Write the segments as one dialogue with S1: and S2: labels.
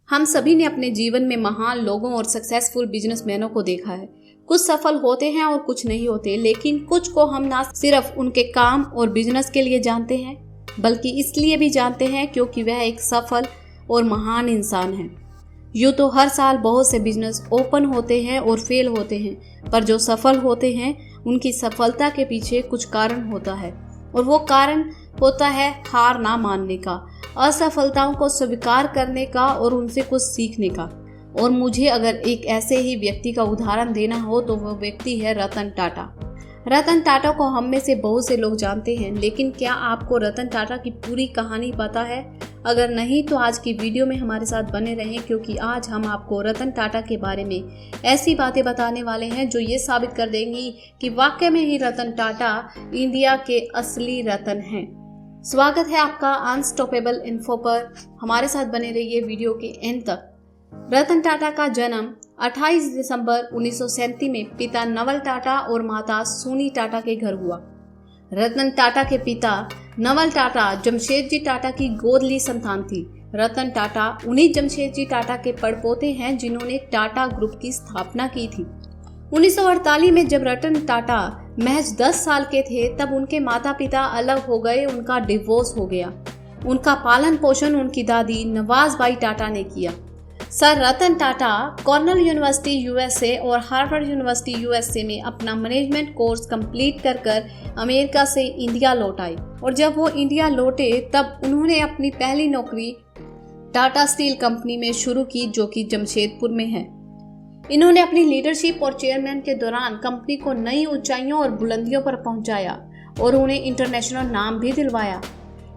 S1: हम सभी ने अपने जीवन में महान लोगों और सक्सेसफुल बिजनेसमैनों को देखा है। कुछ सफल होते हैं और कुछ नहीं होते, लेकिन कुछ को हम ना सिर्फ उनके काम और बिजनेस के लिए जानते हैं, बल्कि इसलिए भी जानते हैं क्योंकि वह एक सफल और महान इंसान है। यूँ तो हर साल बहुत से बिजनेस ओपन होते हैं और फेल होते हैं, पर जो सफल होते हैं उनकी सफलता के पीछे कुछ कारण होता है, और वो कारण होता है हार ना मानने का, असफलताओं को स्वीकार करने का और उनसे कुछ सीखने का। और मुझे अगर एक ऐसे ही व्यक्ति का उदाहरण देना हो तो वह व्यक्ति है रतन टाटा। रतन टाटा को हम में से बहुत से लोग जानते हैं, लेकिन क्या आपको रतन टाटा की पूरी कहानी पता है? अगर नहीं तो आज की वीडियो में हमारे साथ बने रहें, क्योंकि आज हम आपको रतन टाटा के बारे में ऐसी बातें बताने वाले हैं जो ये साबित कर देंगी कि वाकई में ही रतन टाटा इंडिया के असली रतन हैं। स्वागत है आपका अनस्टॉपेबल इन्फो पर। हमारे साथ बने रहिए वीडियो के एंड तक। रतन टाटा का जन्म 28 दिसंबर 1937 में पिता नवल टाटा और माता सोनी टाटा के घर हुआ। रतन टाटा के पिता नवल टाटा जमशेदजी टाटा की गोद ली संतान थी। रतन टाटा उन्हीं जमशेदजी टाटा के पड़पोते हैं जिन्होंने टाटा ग्रुप की स्थापना की थी। 1948 में जब रतन टाटा महज 10 साल के थे तब उनके माता पिता अलग हो गए, उनका डिवोर्स हो गया। उनका पालन पोषण उनकी दादी नवाजबाई टाटा ने किया। Sir Ratan Tata Cornell university USA और हार्वर्ड यूनिवर्सिटी यूएसए में अपना मैनेजमेंट कोर्स कंप्लीट कर अमेरिका से इंडिया लौट आए, और जब वो इंडिया लौटे तब उन्होंने अपनी पहली नौकरी टाटा स्टील कंपनी में शुरू की, जो कि जमशेदपुर में है। इन्होंने अपनी लीडरशिप और चेयरमैन के दौरान कंपनी को नई ऊंचाइयों और बुलंदियों पर पहुंचाया और उन्हें इंटरनेशनल नाम भी दिलवाया।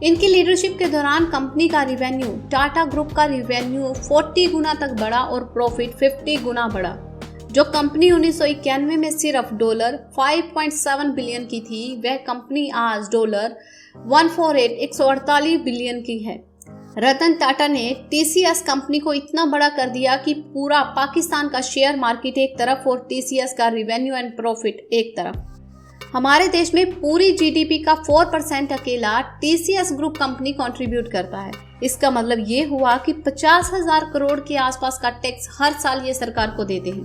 S1: इनकी लीडरशिप के दौरान कंपनी का रिवेन्यू, टाटा ग्रुप का रिवेन्यू 40 गुना तक बढ़ा और प्रॉफिट 50 गुना बढ़ा। जो कंपनी 1991 में सिर्फ $5.7 बिलियन की थी, वह कंपनी आज $148 बिलियन की है। रतन टाटा ने टीसीएस कंपनी को इतना बड़ा कर दिया कि पूरा पाकिस्तान का शेयर मार्केट एक तरफ और टीसीएस का रिवेन्यू एंड प्रॉफिट एक तरफ। हमारे देश में पूरी जीडीपी का 4% अकेला टीसीएस ग्रुप कंपनी कंट्रीब्यूट करता है। इसका मतलब ये हुआ कि 50,000 करोड़ के आसपास का टैक्स हर साल ये सरकार को देते हैं,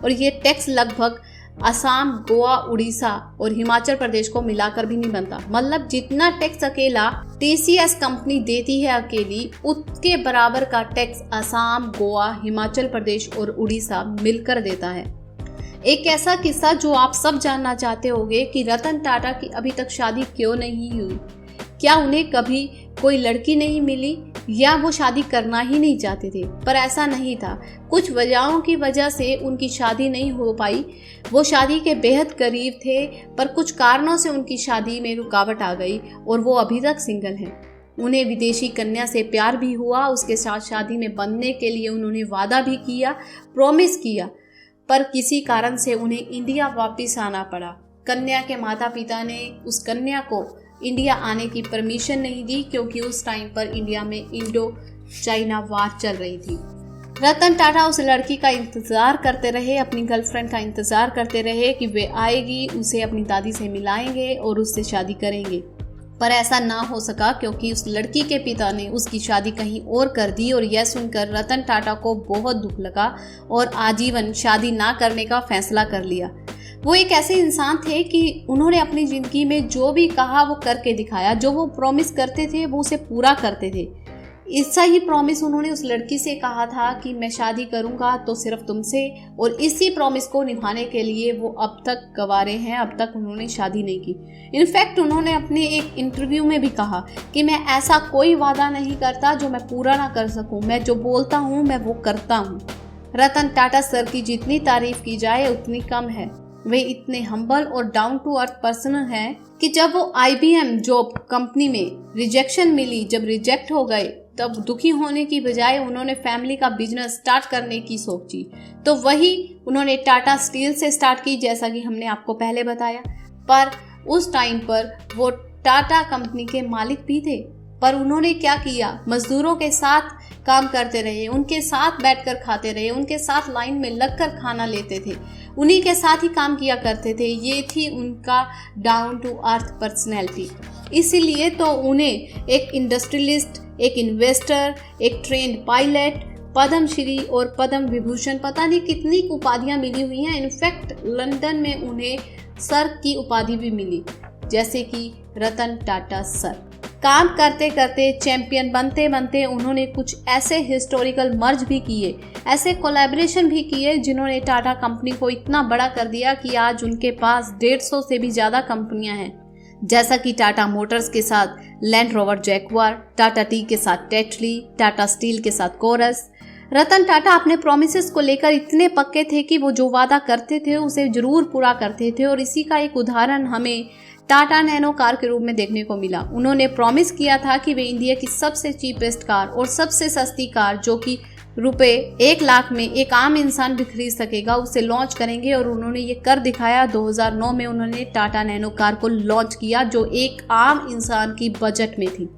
S1: और ये टैक्स लगभग असम, गोवा, उड़ीसा और हिमाचल प्रदेश को मिलाकर भी नहीं बनता। मतलब जितना टैक्स अकेला टीसीएस कंपनी देती है अकेली, उसके बराबर का टैक्स असम, गोवा, हिमाचल प्रदेश और उड़ीसा मिलकर देता है। एक ऐसा किस्सा जो आप सब जानना चाहते होंगे कि रतन टाटा की अभी तक शादी क्यों नहीं हुई। क्या उन्हें कभी कोई लड़की नहीं मिली या वो शादी करना ही नहीं चाहते थे? पर ऐसा नहीं था। कुछ वजहों की वजह से उनकी शादी नहीं हो पाई। वो शादी के बेहद करीब थे, पर कुछ कारणों से उनकी शादी में रुकावट आ गई और वो अभी तक सिंगल हैं। उन्हें विदेशी कन्या से प्यार भी हुआ। उसके साथ शादी में बंधने के लिए उन्होंने वादा भी किया, प्रॉमिस किया, पर किसी कारण से उन्हें इंडिया वापस आना पड़ा। कन्या के माता पिता ने उस कन्या को इंडिया आने की परमिशन नहीं दी, क्योंकि उस टाइम पर इंडिया में इंडो चाइना वार चल रही थी। रतन टाटा उस लड़की का इंतजार करते रहे, अपनी गर्लफ्रेंड का इंतजार करते रहे कि वे आएगी, उसे अपनी दादी से मिलाएंगे और उससे शादी करेंगे। पर ऐसा ना हो सका, क्योंकि उस लड़की के पिता ने उसकी शादी कहीं और कर दी, और यह सुनकर रतन टाटा को बहुत दुख लगा और आजीवन शादी ना करने का फैसला कर लिया। वो एक ऐसे इंसान थे कि उन्होंने अपनी ज़िंदगी में जो भी कहा वो करके दिखाया। जो वो प्रॉमिस करते थे वो उसे पूरा करते थे। ऐसा ही प्रॉमिस उन्होंने उस लड़की से कहा था कि मैं शादी करूंगा तो सिर्फ तुमसे, और इसी प्रॉमिस को निभाने के लिए वो अब तक गवारे हैं। अब तक उन्होंने शादी नहीं की। इनफैक्ट उन्होंने अपने एक इंटरव्यू में भी कहा कि मैं ऐसा कोई वादा नहीं करता जो मैं पूरा ना कर सकूं, मैं जो बोलता हूं मैं वो करता हूं। रतन टाटा सर की जितनी तारीफ की जाए उतनी कम है। वे इतने हम्बल और डाउन टू अर्थ पर्सन हैं कि जब वो IBM जॉब कंपनी में रिजेक्शन मिली, जब रिजेक्ट हो गए, तब दुखी होने की बजाय उन्होंने फैमिली का बिजनेस स्टार्ट करने की सोची। तो वही उन्होंने टाटा स्टील से स्टार्ट की, जैसा कि हमने आपको पहले बताया। पर उस टाइम पर वो टाटा कंपनी के मालिक भी थे, पर उन्होंने क्या किया, मजदूरों के साथ काम करते रहे, उनके साथ बैठकर खाते रहे, उनके साथ लाइन में लगकर खाना लेते थे, उन्हीं के साथ ही काम किया करते थे। ये थी उनका डाउन टू अर्थ पर्सनैलिटी। इसीलिए तो उन्हें एक इंडस्ट्रियलिस्ट, एक इन्वेस्टर, एक ट्रेंड पायलट, पद्मश्री और पद्म विभूषण, पता नहीं कितनी उपाधियां मिली हुई हैं। इनफैक्ट लंदन में उन्हें सर की उपाधि भी मिली, जैसे कि रतन टाटा सर। काम करते करते, चैंपियन बनते बनते उन्होंने कुछ ऐसे हिस्टोरिकल मर्ज भी किए, ऐसे कोलैबोरेशन भी किए जिन्होंने टाटा कंपनी को इतना बड़ा कर दिया कि आज उनके पास 150 से भी ज़्यादा कंपनियां हैं। जैसा कि टाटा मोटर्स के साथ land rover Jaguar, Tata T के साथ टेटली, टाटा स्टील के साथ कोरस। रतन टाटा अपने प्रोमिसेस को लेकर इतने पक्के थे कि वो जो वादा करते थे उसे जरूर पूरा करते थे, और इसी का एक उदाहरण हमें टाटा नैनो कार के रूप में देखने को मिला। उन्होंने प्रॉमिस किया था कि वे इंडिया की सबसे चीपेस्ट कार और सबसे सस्ती कार, जो कि रुपए 1 लाख में एक आम इंसान भी खरीद सकेगा, उसे लॉन्च करेंगे, और उन्होंने ये कर दिखाया। 2009 में उन्होंने टाटा नैनो कार को लॉन्च किया, जो एक आम इंसान की बजट में थी।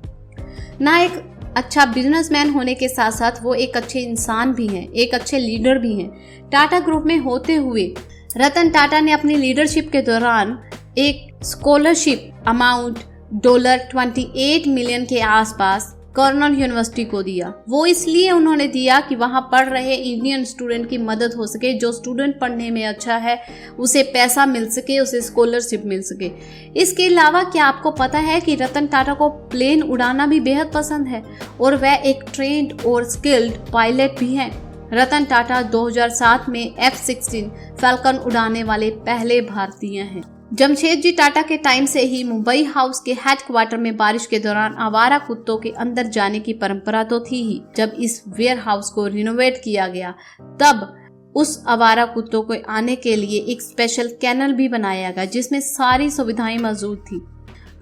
S1: ना एक अच्छा बिजनेसमैन होने के साथ साथ वो एक अच्छे इंसान भी हैं, एक अच्छे लीडर भी हैं। टाटा ग्रुप में होते हुए रतन टाटा ने अपनी लीडरशिप के दौरान एक स्कॉलरशिप अमाउंट $28 मिलियन के आसपास कर्नल यूनिवर्सिटी को दिया। वो इसलिए उन्होंने दिया कि वहां पढ़ रहे इंडियन स्टूडेंट की मदद हो सके। जो स्टूडेंट पढ़ने में अच्छा है उसे पैसा मिल सके, उसे स्कॉलरशिप मिल सके। इसके अलावा क्या आपको पता है कि रतन टाटा को प्लेन उड़ाना भी बेहद पसंद है, और वह एक ट्रेंड और स्किल्ड पायलट भी हैं। रतन टाटा 2007 में F-16 फैल्कन उड़ाने वाले पहले भारतीय हैं। जमशेदजी टाटा के टाइम से ही मुंबई हाउस के हेडक्वार्टर में बारिश के दौरान आवारा कुत्तों के अंदर जाने की परंपरा तो थी ही। जब इस वेयर हाउस को रिनोवेट किया गया तब उस आवारा कुत्तों को आने के लिए एक स्पेशल कैनल भी बनाया गया, जिसमें सारी सुविधाएं मौजूद थी।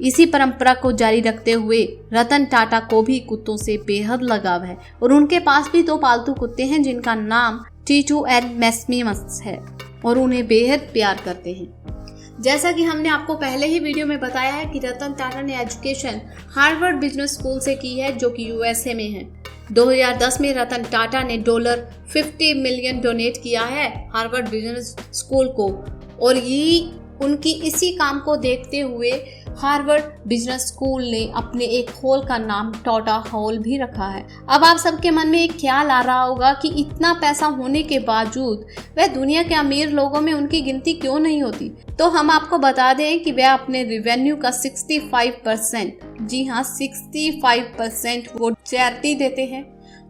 S1: इसी परंपरा को जारी रखते हुए रतन टाटा को भी कुत्तों से बेहद लगाव है, और उनके पास भी 2 पालतू कुत्ते हैं जिनका नाम टीटू एंड मैक्सिमस है, और उन्हें बेहद प्यार करते हैं। जैसा कि हमने आपको पहले ही वीडियो में बताया है कि रतन टाटा ने एजुकेशन हार्वर्ड बिजनेस स्कूल से की है, जो कि यूएसए में है। 2010 में रतन टाटा ने $50 मिलियन डोनेट किया है हार्वर्ड बिजनेस स्कूल को, और ये उनकी इसी काम को देखते हुए हार्वर्ड बिजनेस स्कूल ने अपने एक हॉल का नाम टाटा हॉल भी रखा है। अब आप सबके मन में एक ख्याल आ रहा होगा कि इतना पैसा होने के बावजूद वह दुनिया के अमीर लोगों में उनकी गिनती क्यों नहीं होती। तो हम आपको बता दें कि वह अपने रेवेन्यू का 65%, जी हाँ 65% वो चैरिटी देते हैं,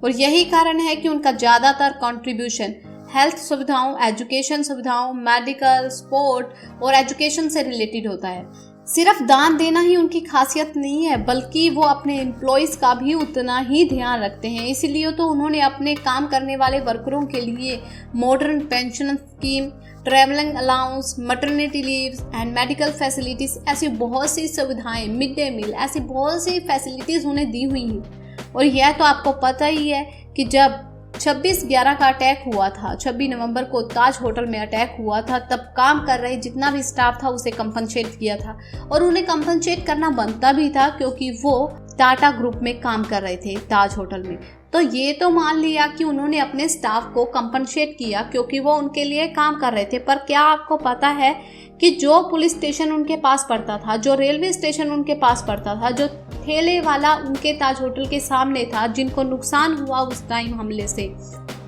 S1: और यही कारण है कि उनका ज़्यादातर कंट्रीब्यूशन हेल्थ सुविधाओं, एजुकेशन सुविधाओं, मेडिकल, स्पोर्ट और एजुकेशन से रिलेटेड होता है। सिर्फ दान देना ही उनकी खासियत नहीं है, बल्कि वो अपने एम्प्लॉयज़ का भी उतना ही ध्यान रखते हैं। इसीलिए तो उन्होंने अपने काम करने वाले वर्करों के लिए modern pension scheme, travelling allowance, maternity leaves and medical facilities, ऐसी बहुत सी सुविधाएं, मिड डे मील, ऐसी बहुत सी फैसिलिटीज़ उन्हें दी हुई हैं। और यह तो आपको पता ही है कि जब 26/11 का अटैक हुआ था, 26 नवंबर को ताज होटल में अटैक हुआ था, तब काम कर रहे जितना भी स्टाफ था उसे कंपनसेट किया था, और उन्हें कंपनसेट करना बनता भी था क्योंकि वो टाटा ग्रुप में काम कर रहे थे ताज होटल में। तो ये तो मान लिया कि उन्होंने अपने स्टाफ को कंपनसेट किया क्योंकि वो उनके लिए काम कर रहे थे, पर क्या आपको पता है कि जो पुलिस स्टेशन उनके पास पड़ता था, जो रेलवे स्टेशन उनके पास पड़ता था, जो ठेले वाला उनके ताज होटल के सामने था, जिनको नुकसान हुआ उस टाइम हमले से,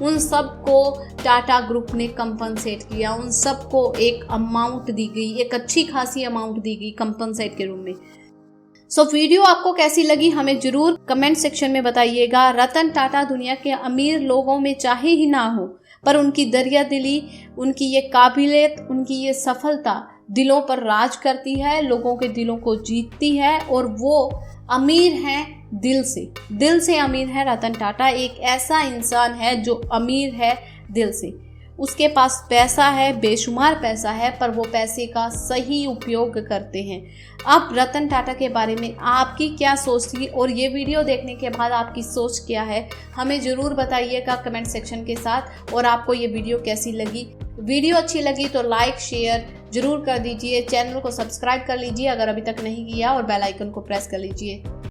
S1: उन सबको टाटा ग्रुप ने कंपनसेट किया। उन सबको एक अमाउंट दी गई, एक अच्छी खासी अमाउंट दी गई कंपनसेट के रूप में। सो वीडियो आपको कैसी लगी हमें जरूर कमेंट सेक्शन में बताइएगा। रतन टाटा दुनिया के अमीर लोगों में चाहे ही ना हो, पर उनकी दरिया दिली, उनकी ये काबिलियत, उनकी ये सफलता दिलों पर राज करती है, लोगों के दिलों को जीतती है, और वो अमीर हैं दिल से अमीर है। रतन टाटा एक ऐसा इंसान है जो अमीर है दिल से। उसके पास पैसा है, बेशुमार पैसा है, पर वो पैसे का सही उपयोग करते हैं। अब रतन टाटा के बारे में आपकी क्या सोच थी, और ये वीडियो देखने के बाद आपकी सोच क्या है, हमें ज़रूर बताइएगा कमेंट सेक्शन के साथ। और आपको ये वीडियो कैसी लगी? वीडियो अच्छी लगी तो लाइक शेयर जरूर कर दीजिए, चैनल को सब्सक्राइब कर लीजिए अगर अभी तक नहीं किया, और बेल आइकन को प्रेस कर लीजिए।